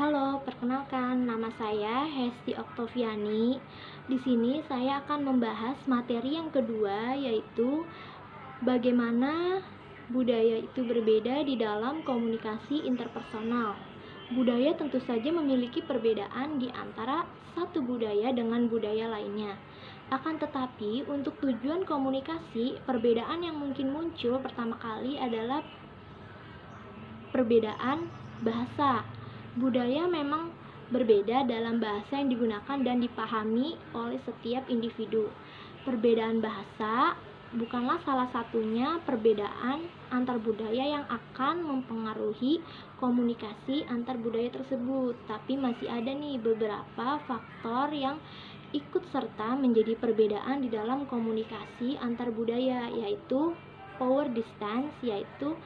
Halo, perkenalkan nama saya Hesti Oktoviani. Di sini saya akan membahas materi yang kedua, yaitu bagaimana budaya itu berbeda di dalam komunikasi interpersonal. Budaya tentu saja memiliki perbedaan di antara satu budaya dengan budaya lainnya. Akan tetapi, untuk tujuan komunikasi, perbedaan yang mungkin muncul pertama kali adalah perbedaan bahasa. Budaya memang berbeda dalam bahasa yang digunakan dan dipahami oleh setiap individu. Perbedaan bahasa bukanlah salah satunya perbedaan antar budaya yang akan mempengaruhi komunikasi antar budaya tersebut, tapi masih ada nih beberapa faktor yang ikut serta menjadi perbedaan di dalam komunikasi antar budaya, yaitu power distance, yaitu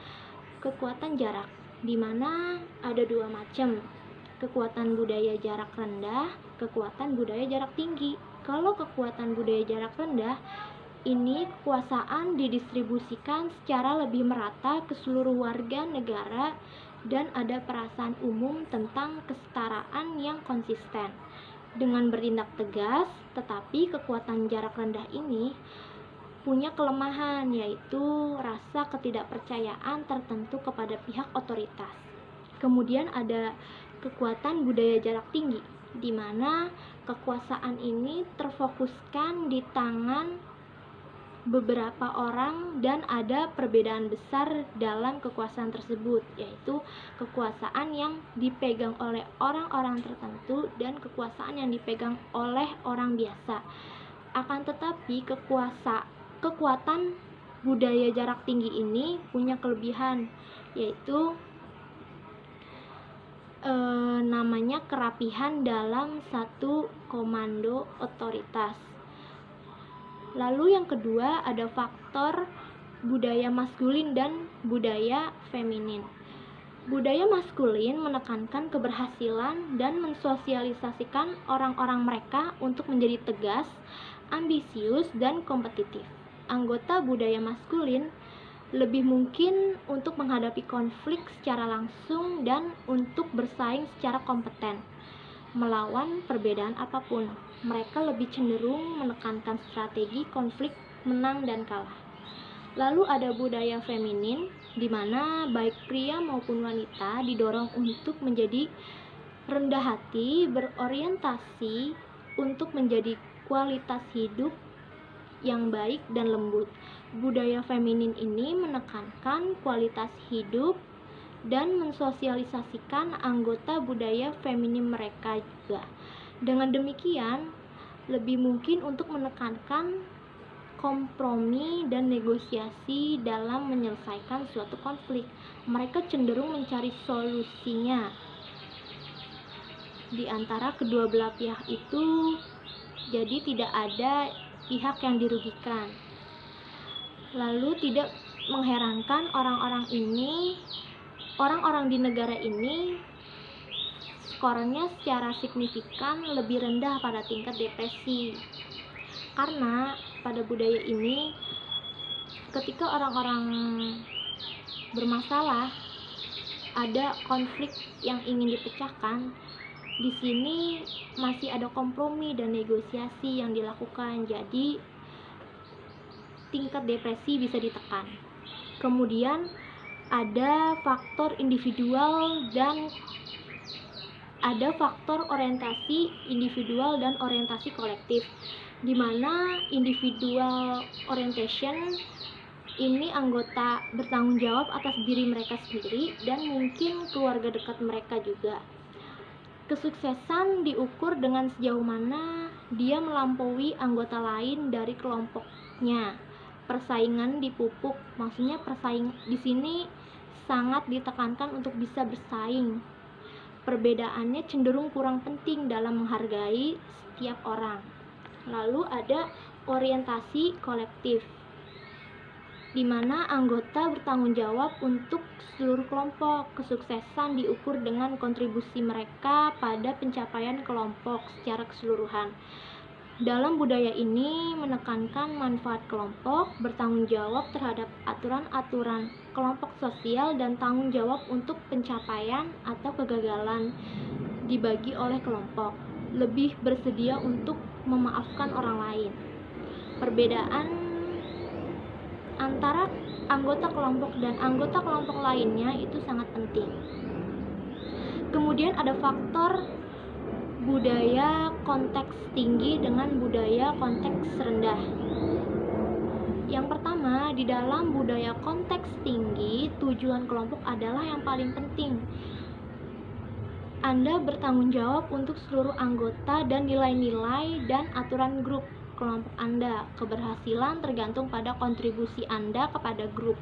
kekuatan jarak, di mana ada dua macam, kekuatan budaya jarak rendah, kekuatan budaya jarak tinggi. Kalau kekuatan budaya jarak rendah, ini kekuasaan didistribusikan secara lebih merata ke seluruh warga negara dan ada perasaan umum tentang kesetaraan yang konsisten. Dengan bertindak tegas, tetapi kekuatan jarak rendah ini punya kelemahan, yaitu rasa ketidakpercayaan tertentu kepada pihak otoritas. Kemudian ada kekuatan budaya jarak tinggi, di mana kekuasaan ini terfokuskan di tangan beberapa orang dan ada perbedaan besar dalam kekuasaan tersebut, yaitu kekuasaan yang dipegang oleh orang-orang tertentu dan kekuasaan yang dipegang oleh orang biasa. Akan tetapi kekuatan budaya jarak tinggi ini punya kelebihan, yaitu namanya kerapihan dalam satu komando otoritas. Lalu yang kedua ada faktor budaya maskulin dan budaya feminin. Budaya maskulin menekankan keberhasilan dan mensosialisasikan orang-orang mereka untuk menjadi tegas, ambisius, dan kompetitif. Anggota budaya maskulin lebih mungkin untuk menghadapi konflik secara langsung dan untuk bersaing secara kompeten melawan perbedaan apapun. Mereka lebih cenderung menekankan strategi konflik menang dan kalah. Lalu ada budaya feminin, di mana baik pria maupun wanita didorong untuk menjadi rendah hati, berorientasi untuk menjadi kualitas hidup yang baik dan lembut. Budaya feminin ini menekankan kualitas hidup dan mensosialisasikan anggota budaya feminin mereka juga. Dengan demikian, lebih mungkin untuk menekankan kompromi dan negosiasi dalam menyelesaikan suatu konflik. Mereka cenderung mencari solusinya di antara kedua belah pihak itu, jadi tidak ada pihak yang dirugikan. Lalu tidak mengherankan orang-orang di negara ini skornya secara signifikan lebih rendah pada tingkat depresi, karena pada budaya ini ketika orang-orang bermasalah, ada konflik yang ingin dipecahkan, di sini masih ada kompromi dan negosiasi yang dilakukan, jadi tingkat depresi bisa ditekan. Kemudian ada faktor individual dan ada faktor orientasi individual dan orientasi kolektif, di mana individual orientation ini anggota bertanggung jawab atas diri mereka sendiri dan mungkin keluarga dekat mereka juga. Kesuksesan diukur dengan sejauh mana dia melampaui anggota lain dari kelompoknya. Persaingan dipupuk, maksudnya di sini sangat ditekankan untuk bisa bersaing. Perbedaannya cenderung kurang penting dalam menghargai setiap orang. Lalu ada orientasi kolektif, di mana anggota bertanggung jawab untuk seluruh kelompok. Kesuksesan diukur dengan kontribusi mereka pada pencapaian kelompok secara keseluruhan. Dalam budaya ini menekankan manfaat kelompok, bertanggung jawab terhadap aturan-aturan kelompok sosial, dan tanggung jawab untuk pencapaian atau kegagalan dibagi oleh kelompok, lebih bersedia untuk memaafkan orang lain. Perbedaan antara anggota kelompok dan anggota kelompok lainnya itu sangat penting. Kemudian ada faktor budaya konteks tinggi dengan budaya konteks rendah. Yang pertama, di dalam budaya konteks tinggi, tujuan kelompok adalah yang paling penting. Anda bertanggung jawab untuk seluruh anggota dan nilai-nilai dan aturan grup kelompok Anda. Keberhasilan tergantung pada kontribusi Anda kepada grup.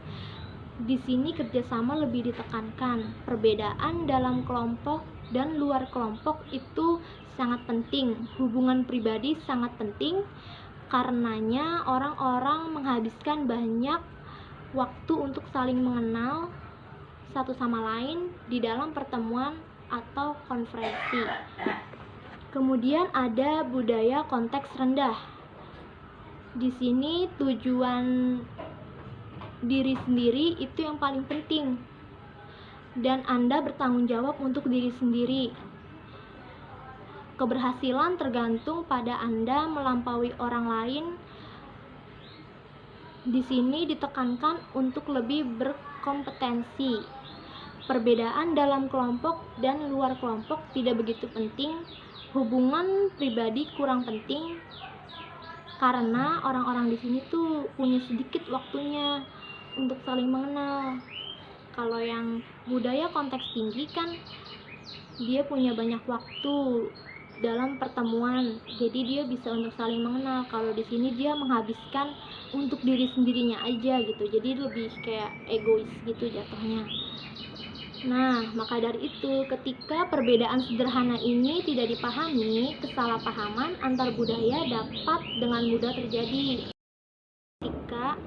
Di sini kerjasama lebih ditekankan. Perbedaan dalam kelompok dan luar kelompok itu sangat penting. Hubungan pribadi sangat penting. Karenanya orang-orang menghabiskan banyak waktu untuk saling mengenal satu sama lain di dalam pertemuan atau konferensi. Kemudian ada budaya konteks rendah. Di sini tujuan diri sendiri itu yang paling penting. Dan Anda bertanggung jawab untuk diri sendiri. Keberhasilan tergantung pada Anda melampaui orang lain. Di sini ditekankan untuk lebih berkompetensi. Perbedaan dalam kelompok dan luar kelompok tidak begitu penting. Hubungan pribadi kurang penting karena orang-orang di sini tuh punya sedikit waktunya untuk saling mengenal. Kalau yang budaya konteks tinggi kan dia punya banyak waktu dalam pertemuan, jadi dia bisa untuk saling mengenal. Kalau di sini dia menghabiskan untuk diri sendirinya aja gitu, jadi lebih kayak egois gitu jatuhnya. Nah, maka dari itu, ketika perbedaan sederhana ini tidak dipahami, kesalahpahaman antar budaya dapat dengan mudah terjadi. Ketika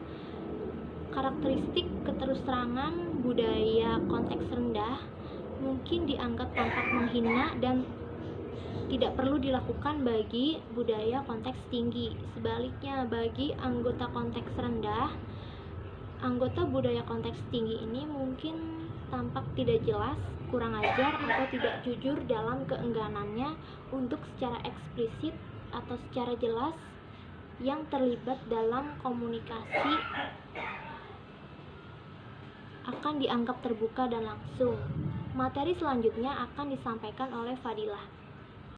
karakteristik keterus-terangan budaya konteks rendah mungkin dianggap tampak menghina dan tidak perlu dilakukan bagi budaya konteks tinggi. Sebaliknya, bagi anggota konteks rendah, anggota budaya konteks tinggi ini mungkin tampak tidak jelas, kurang ajar, atau tidak jujur dalam keengganannya untuk secara eksplisit atau secara jelas yang terlibat dalam komunikasi akan dianggap terbuka dan langsung. Materi selanjutnya akan disampaikan oleh Fadilah.